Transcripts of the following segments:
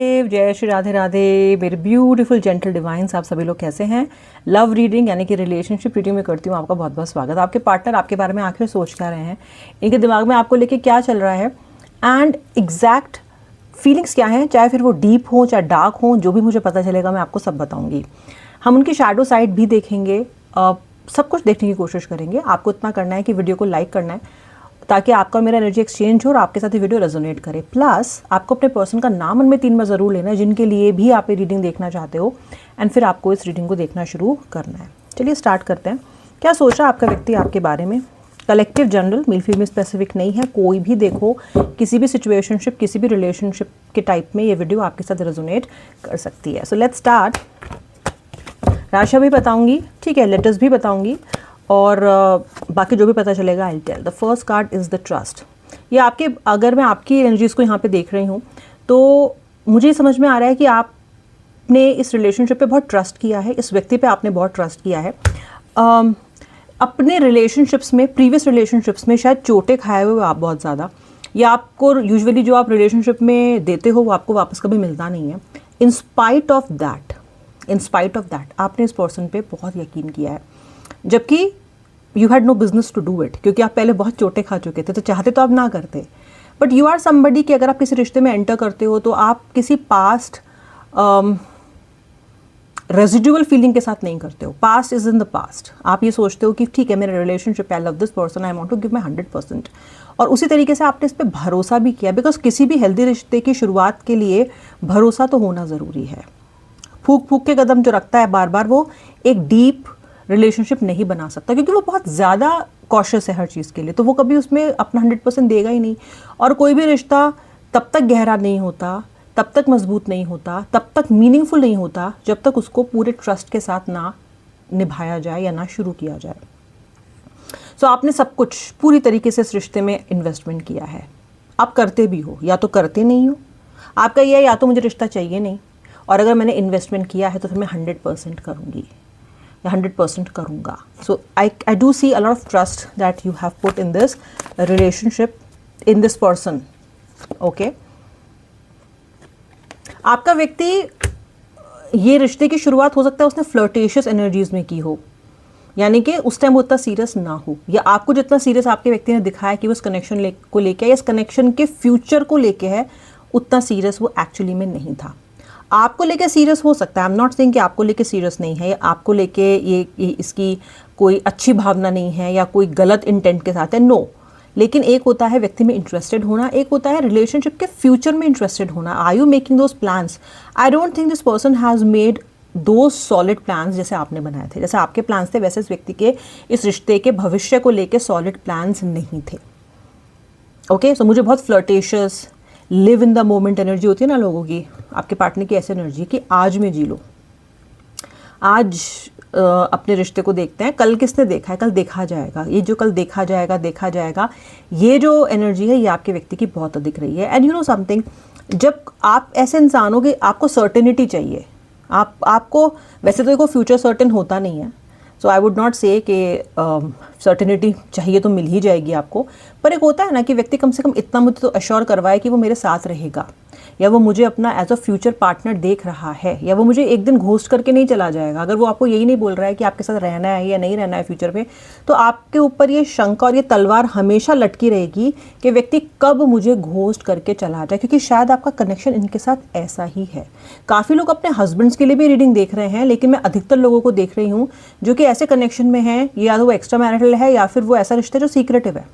जय श्री राधे राधे मेरे beautiful gentle divines, आप सभी लोग कैसे हैं। लव रीडिंग यानी कि रिलेशनशिप रीडिंग में करती हूँ आपका बहुत बहुत स्वागत। आपके पार्टनर आपके बारे में आखिर सोच क्या रहे हैं, इनके दिमाग में आपको लेके क्या चल रहा है एंड एग्जैक्ट फीलिंग्स क्या हैं, चाहे फिर वो डीप हो चाहे डार्क हो, जो भी मुझे पता चलेगा मैं आपको सब बताऊंगी। हम उनकी शैडो साइड भी देखेंगे, सब कुछ देखने की कोशिश करेंगे। आपको इतना करना है कि वीडियो को लाइक करना है ताकि आपका मेरा एनर्जी एक्सचेंज हो और आपके साथ ये वीडियो रेजोनेट करे। प्लस आपको अपने पर्सन का नाम उनमें 3 बार ज़रूर लेना है जिनके लिए भी आप ये रीडिंग देखना चाहते हो, एंड फिर आपको इस रीडिंग को देखना शुरू करना है। चलिए स्टार्ट करते हैं। क्या सोच रहा है आपका व्यक्ति आपके बारे में? Collective general, male female specific नहीं है, कोई भी देखो, किसी भी सिचुएशनशिप किसी भी रिलेशनशिप के टाइप में ये वीडियो आपके साथ रेजोनेट कर सकती है। So let's start. राशि भी बताऊंगी, ठीक है, लेटर्स भी बताऊंगी और बाकी जो भी पता चलेगा I tell. The first card is the trust. ये आपके, अगर मैं आपकी एनर्जीज़ को यहाँ पे देख रही हूँ तो मुझे समझ में आ रहा है कि आपने इस रिलेशनशिप पे बहुत ट्रस्ट किया है, इस व्यक्ति पे आपने बहुत ट्रस्ट किया है। अपने रिलेशनशिप्स में, प्रीवियस रिलेशनशिप्स में शायद चोटें खाए हुए आप बहुत ज़्यादा, या आपको यूजुअली जो आप रिलेशनशिप में देते हो वो आपको वापस कभी मिलता नहीं है। इन स्पाइट ऑफ दैट आपने इस पर्सन पे बहुत यकीन किया है, जबकि you had no business to do it, क्योंकि आप पहले बहुत चोटें खा चुके थे, तो चाहते तो आप ना करते। बट यू आर समबडी कि अगर आप किसी रिश्ते में एंटर करते हो तो आप किसी पास्ट रेजिडुअल फीलिंग के साथ नहीं करते हो। Past is in the past. आप ये सोचते हो कि ठीक है, मेरा relationship, I love this person, I want to give my 100%। और उसी तरीके से आपने इस पर भरोसा भी किया, बिकॉज किसी भी हेल्दी रिश्ते की शुरुआत के लिए भरोसा तो होना ज़रूरी है। फूक फूक के कदम जो रखता है बार बार, वो एक डीप रिलेशनशिप नहीं बना सकता, क्योंकि वो बहुत ज़्यादा कॉशियस है हर चीज़ के लिए, तो वो कभी उसमें अपना 100% देगा ही नहीं। और कोई भी रिश्ता तब तक गहरा नहीं होता, तब तक मजबूत नहीं होता, तब तक मीनिंगफुल नहीं होता जब तक उसको पूरे ट्रस्ट के साथ ना निभाया जाए या ना शुरू किया जाए। सो आपने सब कुछ पूरी तरीके से इस रिश्ते में इन्वेस्टमेंट किया है। आप करते भी हो या तो करते नहीं हो। आपका यह है या तो मुझे रिश्ता चाहिए नहीं, और अगर मैंने इन्वेस्टमेंट किया है तो फिर मैं 100% करूँगी या 100% करूँगा। So I do see a lot of trust that you have put in this relationship, in this person. Okay, आपका व्यक्ति, ये रिश्ते की शुरुआत हो सकता है उसने फ्लर्टेशियस एनर्जीज में की हो, यानी कि उस टाइम वो उतना सीरियस ना हो, या आपको जितना सीरियस आपके व्यक्ति ने दिखाया कि वो इस कनेक्शन को लेके या इस कनेक्शन के फ्यूचर को लेके है, उतना सीरियस वो एक्चुअली में नहीं था। आपको लेके सीरियस हो सकता है, आई एम नॉट सेइंग कि आपको लेके सीरियस नहीं है, या आपको लेके ये इसकी कोई अच्छी भावना नहीं है या कोई गलत इंटेंट के साथ है, नो। लेकिन एक होता है व्यक्ति में इंटरेस्टेड होना, एक होता है रिलेशनशिप के फ्यूचर में इंटरेस्टेड होना। Are you making those plans? I don't think this person has made two solid plans जैसे आपने बनाए थे। जैसे आपके प्लान्स थे वैसे इस व्यक्ति के इस रिश्ते के भविष्य को लेके सॉलिड प्लान्स नहीं थे। ओके, सो मुझे बहुत flirtatious, live in the moment energy होती है ना लोगों की। आपके पार्टनर की ऐसी एनर्जी कि आज में जी लो, आज अपने रिश्ते को देखते हैं, कल किसने देखा है, कल देखा जाएगा। ये जो कल देखा जाएगा, ये जो एनर्जी है ये आपके व्यक्ति की बहुत अधिक रही है। एंड यू नो समथिंग, जब आप ऐसे इंसान हो कि आपको सर्टेनिटी चाहिए, आपको वैसे तो देखो फ्यूचर सर्टेन होता नहीं है, सो आई वुड नॉट से कि सर्टेनिटी चाहिए तो मिल ही जाएगी आपको, पर एक होता है ना कि व्यक्ति कम से कम इतना मुझे तो अश्योर करवाए कि वो मेरे साथ रहेगा, या वो मुझे अपना एज अ फ्यूचर पार्टनर देख रहा है, या वो मुझे एक दिन घोस्ट करके नहीं चला जाएगा। अगर वो आपको यही नहीं बोल रहा है कि आपके साथ रहना है या नहीं रहना है फ्यूचर में, तो आपके ऊपर ये शंका और ये तलवार हमेशा लटकी रहेगी कि व्यक्ति कब मुझे घोस्ट करके चला जाए, क्योंकि शायद आपका कनेक्शन इनके साथ ऐसा ही है। काफ़ी लोग अपने हस्बैंड्स के लिए भी रीडिंग देख रहे हैं, लेकिन मैं अधिकतर लोगों को देख रही हूँ जो कि ऐसे कनेक्शन में हैं, या तो वो एक्स्ट्रा मैरिटल है या फिर वो ऐसा रिश्ता जो सीक्रेटिव है।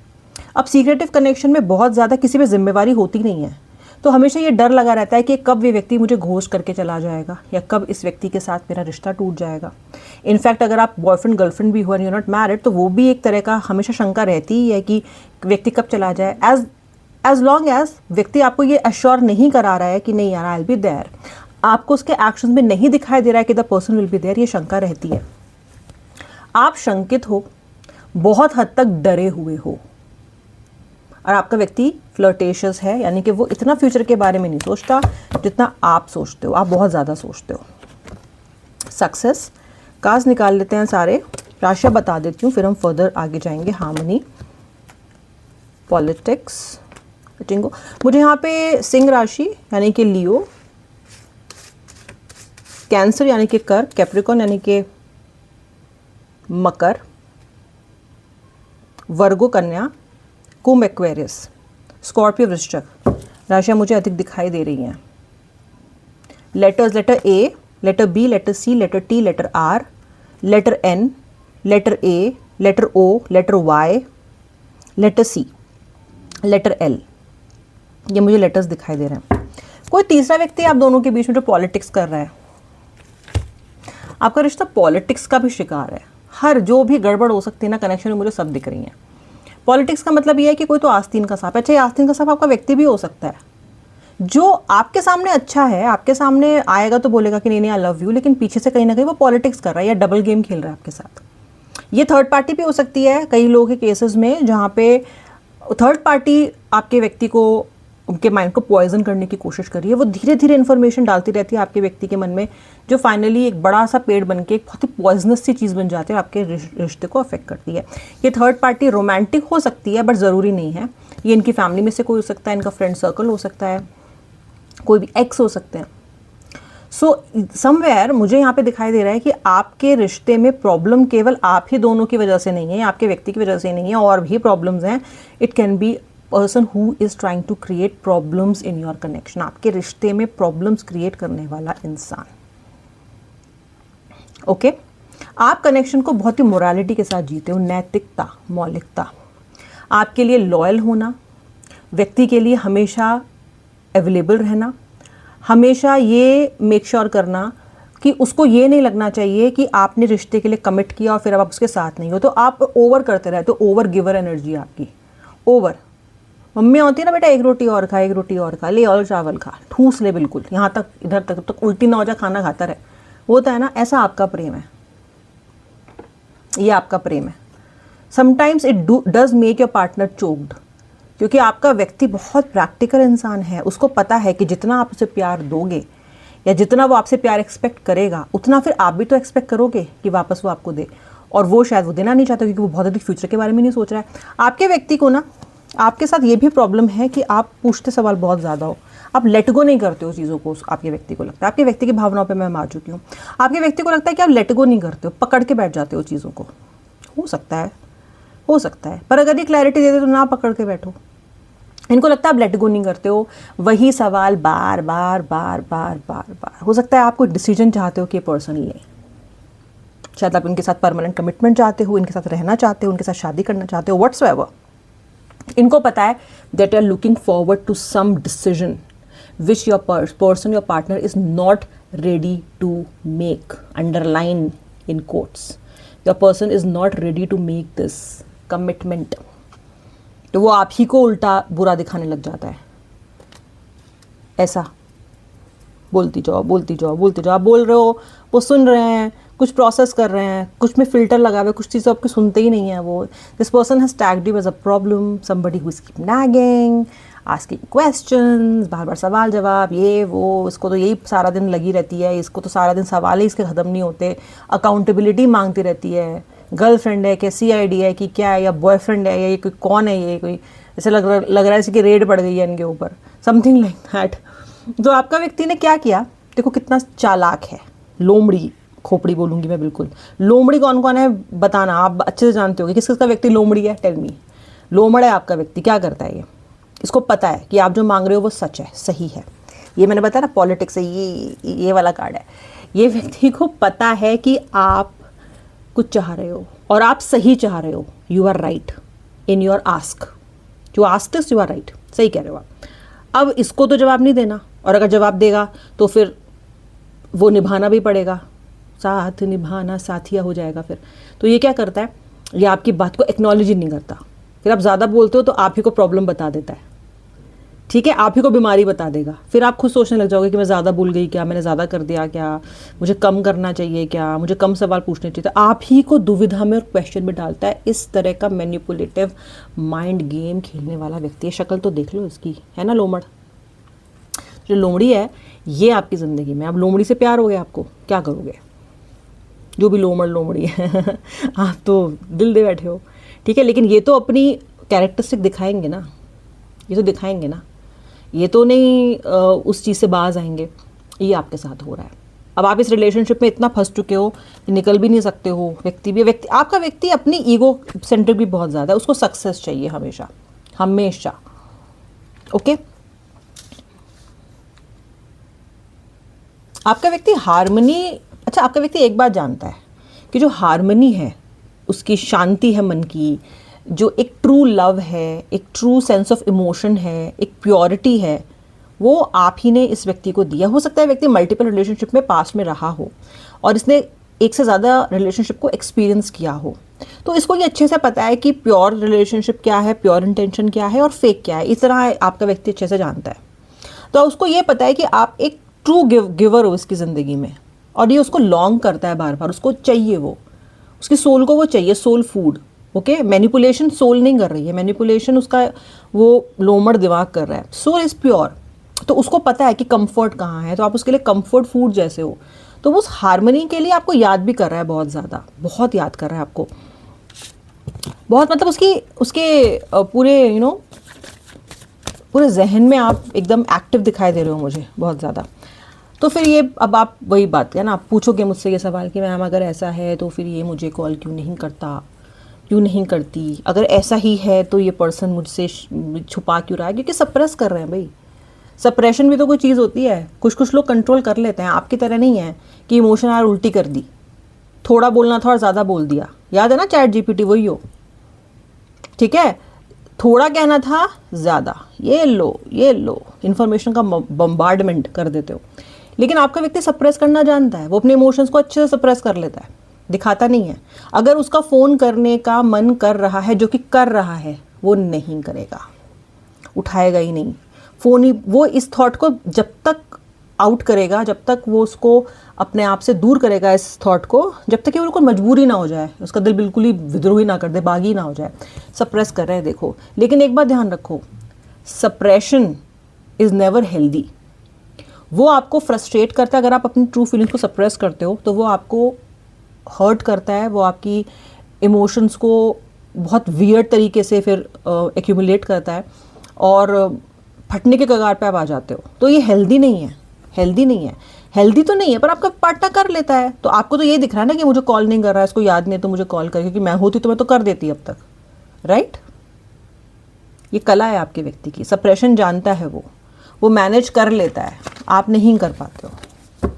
अब सीक्रेटिव कनेक्शन में बहुत ज़्यादा किसी पे जिम्मेवारी होती नहीं है, तो हमेशा ये डर लगा रहता है कि कब ये व्यक्ति मुझे घोस्ट करके चला जाएगा, या कब इस व्यक्ति के साथ मेरा रिश्ता टूट जाएगा। इनफैक्ट अगर आप बॉयफ्रेंड गर्लफ्रेंड भी हो और यू नॉट मैरिड, तो वो भी एक तरह का हमेशा शंका रहती ही है कि व्यक्ति कब चला जाए। एज लॉन्ग एज व्यक्ति आपको ये अश्योर नहीं करा रहा है कि नहीं यार आई विल बी देयर, आपको उसके एक्शन में नहीं दिखाई दे रहा है कि the person will be there, ये शंका रहती है। आप शंकित हो, बहुत हद तक डरे हुए हो, और आपका व्यक्ति फ्लर्टेशियस है, यानी कि वो इतना फ्यूचर के बारे में नहीं सोचता जितना आप सोचते हो। आप बहुत ज़्यादा सोचते हो। सक्सेस कार्ड्स निकाल लेते हैं सारे, राशियाँ बता देती हूँ, फिर हम फर्दर आगे जाएंगे। हार्मनी, पॉलिटिक्स, टिंगो। मुझे यहाँ पे सिंह राशि यानी कि लियो, कैंसर यानी कि कर, कैप्रिकॉन यानी कि मकर, वर्गो कन्या, कुंभ एक्वेरियस, स्कॉर्पियो वृश्चिक राशियाँ मुझे अधिक दिखाई दे रही हैं। Letters, letter A, letter B, letter C, letter T, letter R, letter N, letter A, letter O, letter Y, letter C, letter L, ये मुझे लेटर्स दिखाई दे रहे हैं। कोई तीसरा व्यक्ति आप दोनों के बीच में जो पॉलिटिक्स कर रहा है, आपका रिश्ता पॉलिटिक्स का भी शिकार है। हर जो भी गड़बड़ हो सकती है ना कनेक्शन में, मुझे सब दिख रही हैं। पॉलिटिक्स का मतलब ये है कि कोई तो आस्तीन का सांप है। अच्छा, ये आस्तीन का सांप आपका व्यक्ति भी हो सकता है, जो आपके सामने अच्छा है, आपके सामने आएगा तो बोलेगा कि नहीं नहीं आई लव यू, लेकिन पीछे से कहीं ना कहीं वो पॉलिटिक्स कर रहा है या डबल गेम खेल रहा है आपके साथ। ये थर्ड पार्टी भी हो सकती है कई लोगों के केसेस में, जहाँ पे थर्ड पार्टी आपके व्यक्ति को, उनके माइंड को पॉइजन करने की कोशिश कर रही है। वो धीरे धीरे इन्फॉर्मेशन डालती रहती है आपके व्यक्ति के मन में, जो फाइनली एक बड़ा सा पेड़ बन के एक बहुत ही पॉइजनस सी चीज़ बन जाती है और आपके रिश्ते को अफेक्ट करती है। ये थर्ड पार्टी रोमांटिक हो सकती है बट ज़रूरी नहीं है। ये इनकी फैमिली में से कोई हो सकता है, इनका फ्रेंड सर्कल हो सकता है, कोई भी एक्स हो सकते हैं। सो समवेयर मुझे यहाँ पे दिखाई दे रहा है कि आपके रिश्ते में प्रॉब्लम केवल आप ही दोनों की वजह से नहीं है, आपके व्यक्ति की वजह से नहीं है, और भी प्रॉब्लम्स हैं। It can be person who is trying to create problems in your connection. आपके रिश्ते में प्रॉब्लम्स क्रिएट करने वाला इंसान। ओके, आप कनेक्शन को बहुत ही मोरालिटी के साथ जीते हो, नैतिकता, मौलिकता, आपके लिए लॉयल होना, व्यक्ति के लिए हमेशा अवेलेबल रहना, हमेशा ये मेक श्योर करना कि उसको ये नहीं लगना चाहिए कि आपने रिश्ते के लिए कमिट किया और फिर अब आप उसके साथ नहीं हो, तो आप ओवर करते रहते हो। ओवर गिवर एनर्जी आपकी, ओवर। मम्मी होती है ना, बेटा एक रोटी और खा, एक रोटी और खा, ले और चावल खा, ठूस ले बिल्कुल, यहाँ तक इधर तक, तब तक उल्टी ना हो जाए, खाना खाता रहे, होता है ना। ऐसा आपका प्रेम है, ये आपका प्रेम है। Sometimes it does make your partner choked, क्योंकि आपका व्यक्ति बहुत प्रैक्टिकल इंसान है। उसको पता है कि जितना आप उसे प्यार दोगे या जितना वो आपसे प्यार एक्सपेक्ट करेगा, उतना फिर आप भी तो एक्सपेक्ट करोगे कि वापस वो आपको दे, और वो शायद वो देना नहीं चाहता क्योंकि वो बहुत अधिक फ्यूचर के बारे में नहीं सोच रहा है। आपके व्यक्ति को ना, आपके साथ ये भी प्रॉब्लम है कि आप पूछते सवाल बहुत ज़्यादा हो, आप लेट गो नहीं करते हो चीज़ों को। आपके व्यक्ति को लगता है, आपके व्यक्ति की भावनाओं पे मैं मार चुकी हूँ, आपके व्यक्ति को लगता है कि आप लेट गो नहीं करते हो, पकड़ के बैठ जाते हो चीज़ों को। हो सकता है, हो सकता है, पर अगर ये क्लैरिटी दे दे तो ना पकड़ के बैठो। इनको लगता है आप लेट गो नहीं करते हो, वही सवाल बार बार बार बार बार बार। हो सकता है आप कोई डिसीजन चाहते हो कि ये पर्सन ले, शायद आप इनके साथ परमानेंट कमिटमेंट चाहते हो, इनके साथ रहना चाहते हो, इनके साथ शादी करना चाहते हो, व्हाट्सएवर। इनको पता है that are looking forward to some decision which your person, your partner is not ready to make, underline in quotes, your person is not ready to make this commitment. तो वो आप ही को उल्टा बुरा दिखाने लग जाता है। ऐसा बोलती जाओ, बोलती जाओ, बोलती जाओ। आप बोल रहे हो, वो सुन रहे हैं, कुछ प्रोसेस कर रहे हैं, कुछ में फिल्टर लगा हुआ, कुछ चीज़ें आपके सुनते ही नहीं है वो। This person has tagged you as a problem, somebody who is keep nagging, asking questions, बार बार सवाल जवाब, ये वो। इसको तो यही सारा दिन लगी रहती है, इसको तो सारा दिन सवाल ही इसके ख़त्म नहीं होते। अकाउंटेबिलिटी मांगती रहती है, गर्लफ्रेंड है क्या, CID है कि क्या है, या बॉयफ्रेंड है, या ये कोई कौन है, ये कोई ऐसे लग रहा है जैसे कि रेड पड़ गई है इनके ऊपर, समथिंग लाइक दैट। तो आपका व्यक्ति ने क्या किया, देखो कितना चालाक है, लोमड़ी, खोपड़ी बोलूँगी मैं बिल्कुल। लोमड़ी कौन कौन है बताना, आप अच्छे से जानते हो कि किस किस का व्यक्ति लोमड़ी है, टेल मी। लोमड़ है आपका व्यक्ति, क्या करता है ये, इसको पता है कि आप जो मांग रहे हो वो सच है, सही है। ये मैंने बताया ना, पॉलिटिक्स है, ये वाला कार्ड है। ये व्यक्ति को पता है कि आप कुछ चाह रहे हो और आप सही चाह रहे हो, you are right in your ask, you ask this, you are right, सही कह रहे हो आप। अब इसको तो जवाब नहीं देना, और अगर जवाब देगा तो फिर वो निभाना भी पड़ेगा, साथ निभाना साथिया हो जाएगा फिर। तो ये क्या करता है, ये आपकी बात को एक्नॉलेज ही नहीं करता, फिर आप ज़्यादा बोलते हो तो आप ही को प्रॉब्लम बता देता है, ठीक है, आप ही को बीमारी बता देगा। फिर आप खुद सोचने लग जाओगे कि मैं ज़्यादा भूल गई क्या, मैंने ज़्यादा कर दिया क्या, मुझे कम करना चाहिए क्या, मुझे कम सवाल पूछने चाहिए। तो आप ही को दुविधा में और क्वेश्चन में डालता है। इस तरह का मैनिपुलेटिव माइंड गेम खेलने वाला व्यक्ति है। शक्ल तो देख लो इसकी, है ना लोमड़। जो लोमड़ी है ये आपकी ज़िंदगी में, अब लोमड़ी से प्यार हो गया आपको, क्या करोगे, जो भी लोमड़ लोमड़ी है आप तो दिल दे बैठे हो, ठीक है। लेकिन ये तो अपनी कैरेक्टरिस्टिक दिखाएंगे ना, ये तो दिखाएंगे ना, ये तो नहीं उस चीज़ से बाज आएंगे। ये आपके साथ हो रहा है, अब आप इस रिलेशनशिप में इतना फंस चुके हो कि निकल भी नहीं सकते हो। व्यक्ति आपका व्यक्ति अपनी ईगो सेंट्रिक भी बहुत ज़्यादा है, उसको सक्सेस चाहिए हमेशा हमेशा। ओके, आपका व्यक्ति हार्मनी, अच्छा आपका व्यक्ति एक बात जानता है कि जो हार्मनी है, उसकी शांति है मन की, जो एक ट्रू लव है, एक ट्रू सेंस ऑफ इमोशन है, एक प्योरिटी है, वो आप ही ने इस व्यक्ति को दिया। हो सकता है व्यक्ति मल्टीपल रिलेशनशिप में पास्ट में रहा हो और इसने एक से ज़्यादा रिलेशनशिप को एक्सपीरियंस किया हो, तो इसको ये अच्छे से पता है कि प्योर रिलेशनशिप क्या है, प्योर इंटेंशन क्या है और फेक क्या है। इस तरह आपका व्यक्ति अच्छे से जानता है। तो उसको ये पता है कि आप एक ट्रू गिवर हो इसकी ज़िंदगी में, और ये उसको लॉन्ग करता है बार बार, उसको चाहिए, वो उसकी सोल को वो चाहिए, soul food. Okay, manipulation soul नहीं कर रही है, मैनिपुलेशन उसका वो लोमड़ दिमाग कर रहा है। सोल इज़ प्योर, तो उसको पता है कि कंफर्ट कहाँ है, तो आप उसके लिए कंफर्ट फूड जैसे हो। तो वो उस हार्मनी के लिए आपको याद भी कर रहा है, बहुत ज़्यादा, बहुत याद कर रहा है आपको, बहुत, मतलब उसके पूरे पूरे जहन में आप एकदम एक्टिव दिखाई दे रहे हो मुझे बहुत ज़्यादा। तो फिर ये, अब आप वही बात है ना, आप पूछोगे मुझसे ये सवाल कि मैम अगर ऐसा है तो फिर ये मुझे कॉल क्यों नहीं करता, क्यों नहीं करती, अगर ऐसा ही है तो ये पर्सन मुझसे छुपा क्यों रहा है? क्योंकि सप्रेस कर रहे हैं भाई। सप्रेशन भी तो कोई चीज़ होती है। कुछ लोग कंट्रोल कर लेते हैं, आपकी तरह नहीं है कि इमोशन आर उल्टी कर दी, थोड़ा बोलना था और ज़्यादा बोल दिया। याद है ना चैट जीपीटी, वही हो, ठीक है, थोड़ा कहना था, ज़्यादा ये लो इन्फॉर्मेशन का बम्बार्डमेंट कर देते हो। लेकिन आपका व्यक्ति सप्रेस करना जानता है, वो अपने इमोशंस को अच्छे से सप्रेस कर लेता है, दिखाता नहीं है। अगर उसका फ़ोन करने का मन कर रहा है, जो कि कर रहा है, वो नहीं करेगा, उठाएगा ही नहीं फ़ोन ही। वो इस थॉट को जब तक आउट करेगा, जब तक वो उसको अपने आप से दूर करेगा इस थॉट को, जब तक कि वो मजबूरी ना हो जाए, उसका दिल बिल्कुल ही विद्रोही ना कर दे, बागी ना हो जाए। सप्रेस कर रहे हैं देखो। लेकिन एक बात ध्यान रखो, सप्रेशन इज़ नेवर हेल्दी। वो आपको फ्रस्ट्रेट करता है। अगर आप अपनी ट्रू फीलिंग्स को सप्रेस करते हो तो वो आपको हर्ट करता है, वो आपकी इमोशंस को बहुत वियर्ड तरीके से फिर एक्यूमुलेट करता है और फटने के कगार पे आप आ जाते हो। तो ये हेल्दी नहीं है, हेल्दी नहीं है, हेल्दी तो नहीं है। पर आपका पार्टनर कर लेता है, तो आपको तो ये दिख रहा है ना कि मुझे कॉल नहीं कर रहा है, इसको याद नहीं तो मुझे कॉल कर, क्योंकि मैं होती तो मैं तो कर देती अब तक, राइट? ये कला है आपके व्यक्ति की, सप्रेशन जानता है वो मैनेज कर लेता है, आप नहीं कर पाते हो,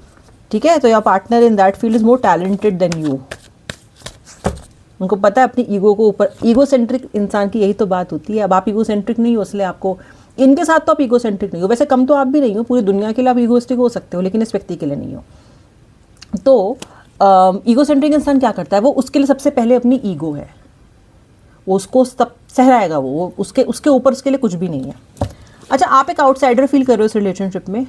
ठीक है? तो your partner in that field is more talented than you. उनको पता है अपनी ईगो को ऊपर, ईगो सेंट्रिक इंसान की यही तो बात होती है। अब आप ईगो सेंट्रिक नहीं हो, इसलिए आपको इनके साथ तो आप ईगो सेंट्रिक नहीं हो, वैसे कम तो आप भी नहीं हो, पूरी दुनिया के लिए आप ईगोइस्टिक हो सकते हो, लेकिन इस व्यक्ति के लिए नहीं हो। तो ईगो सेंट्रिक इंसान क्या करता है, वो उसके लिए सबसे पहले अपनी ईगो है, वो उसको सब सहराएगा, वो उसके ऊपर उसके लिए कुछ भी नहीं है। अच्छा, आप एक आउटसाइडर फील कर रहे हो इस रिलेशनशिप में,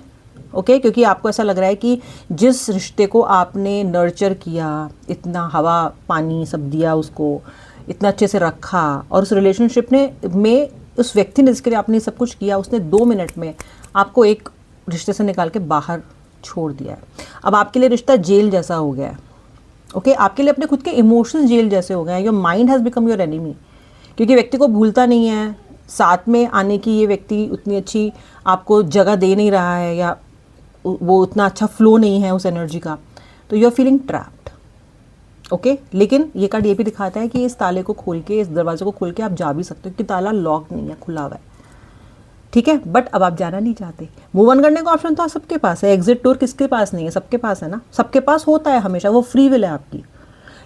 ओके? क्योंकि आपको ऐसा लग रहा है कि जिस रिश्ते को आपने नर्चर किया, इतना हवा पानी सब दिया उसको, इतना अच्छे से रखा, और उस रिलेशनशिप में उस व्यक्ति ने जिसके लिए आपने सब कुछ किया, उसने 2 मिनट में आपको एक रिश्ते से निकाल के बाहर छोड़ दिया है। अब आपके लिए रिश्ता जेल जैसा हो गया है, ओके? आपके लिए अपने खुद के इमोशंस जेल जैसे हो गए हैं। Your mind has become your enemy, क्योंकि व्यक्ति को भूलता नहीं है, साथ में आने की ये व्यक्ति उतनी अच्छी आपको जगह दे नहीं रहा है, या वो उतना अच्छा फ्लो नहीं है उस एनर्जी का, तो you are feeling trapped, okay? लेकिन ये कार्ड ये भी दिखाता है कि इस ताले को खोल के, इस दरवाजे को खोल के आप जा भी सकते हो, कि ताला लॉक नहीं है, खुला हुआ है, ठीक है? बट अब आप जाना नहीं चाहते। मूव ऑन करने का ऑप्शन तो आप सबके पास है, एग्जिट डोर किसके पास नहीं है? सबके पास है ना, सबके पास होता है हमेशा, वो फ्री विल है आपकी।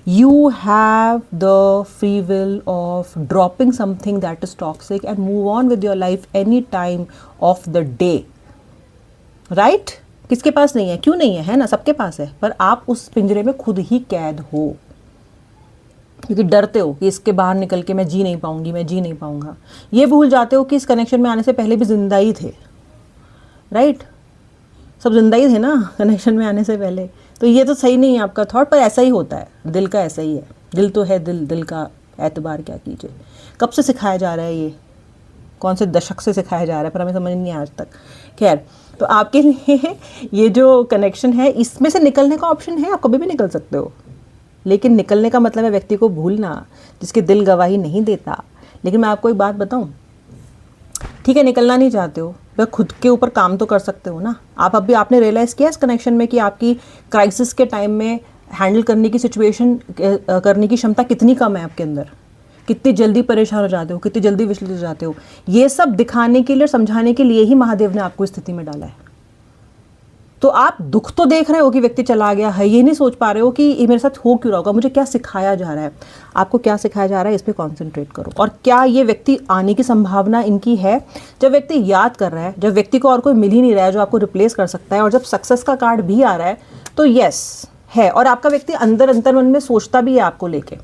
You have the free will of dropping something that is toxic and move on with your life any time of the day, right? किसके पास नहीं है? क्यों नहीं है? है ना, सबके पास है। पर आप उस पिंजरे में खुद ही कैद हो, क्योंकि डरते हो कि इसके बाहर निकल के मैं जी नहीं पाऊंगी, मैं जी नहीं पाऊंगा। ये भूल जाते हो कि इस कनेक्शन में आने से पहले भी जिंदा ही थे, राइट? सब जिंदा ही थे ना कनेक्शन में आने से पहले। तो ये तो सही नहीं है आपका थॉट, पर ऐसा ही होता है, दिल का ऐसा ही है। दिल तो है दिल का एतबार क्या कीजिए। कब से सिखाया जा रहा है ये, कौन से दशक से सिखाया जा रहा है, पर हमें समझ नहीं आया आज तक। खैर, तो आपके लिए ये जो कनेक्शन है, इसमें से निकलने का ऑप्शन है, आप कभी भी निकल सकते हो। लेकिन निकलने का मतलब है व्यक्ति को भूलना, जिसके दिल गवाही नहीं देता। लेकिन मैं आपको एक बात बताऊँ, ठीक है, निकलना नहीं चाहते हो, वह खुद के ऊपर काम तो कर सकते हो ना। आप अभी आपने रियलाइज़ किया इस कनेक्शन में कि आपकी क्राइसिस के टाइम में हैंडल करने की सिचुएशन करने की क्षमता कितनी कम है आपके अंदर, कितनी जल्दी परेशान हो जाते हो, कितनी जल्दी विचलित हो जाते हो। ये सब दिखाने के लिए और समझाने के लिए ही महादेव ने आपको इस स्थिति में डाला है। तो आप दुख तो देख रहे हो कि व्यक्ति चला गया है, ये नहीं सोच पा रहे हो कि ये मेरे साथ हो क्यों रहा होगा, मुझे क्या सिखाया जा रहा है। आपको क्या सिखाया जा रहा है इस पर कॉन्सेंट्रेट करो। और क्या ये व्यक्ति आने की संभावना इनकी है? जब व्यक्ति याद कर रहा है, जब व्यक्ति को और कोई मिल ही नहीं रहा है जो आपको रिप्लेस कर सकता है, और जब सक्सेस का कार्ड भी आ रहा है, तो यस है। और आपका व्यक्ति अंदर अंतर्मन में सोचता भी है आपको लेके,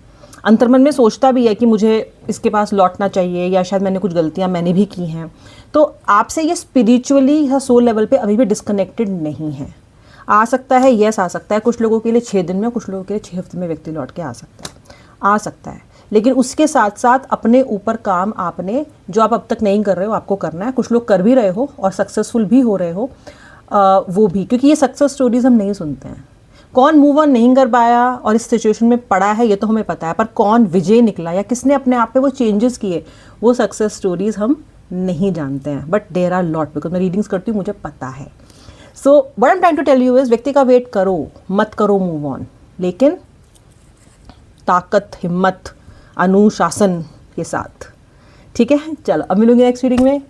अंतर्मन में सोचता भी है कि मुझे इसके पास लौटना चाहिए, या शायद मैंने कुछ गलतियां मैंने भी की हैं। तो आपसे ये स्पिरिचुअली या सोल लेवल पे अभी भी डिस्कनेक्टेड नहीं है। आ सकता है, यस आ सकता है। कुछ लोगों के लिए 6 दिन में, कुछ लोगों के लिए 6 हफ्ते में व्यक्ति लौट के आ सकता है। लेकिन उसके साथ साथ अपने ऊपर काम आपने, जो आप अब तक नहीं कर रहे हो, आपको करना है। कुछ लोग कर भी रहे हो और सक्सेसफुल भी हो रहे हो, वो भी, क्योंकि ये सक्सेस स्टोरीज हम नहीं सुनते हैं। कौन मूव ऑन नहीं कर पाया और इस सिचुएशन में पड़ा है ये तो हमें पता है, पर कौन विजय निकला या किसने अपने आप पे वो चेंजेस किए, वो सक्सेस स्टोरीज हम नहीं जानते हैं। But there are lot, because मैं रीडिंग्स करती हूँ, मुझे पता है। So what I am trying to tell you is, व्यक्ति का वेट करो, मत करो मूव ऑन, लेकिन ताकत, हिम्मत, अनुशासन के साथ। ठीक है, चलो अब मिलूंगी नेक्स्ट रीडिंग में।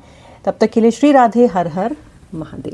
तब तक के लिए श्री राधे, हर हर महादेव।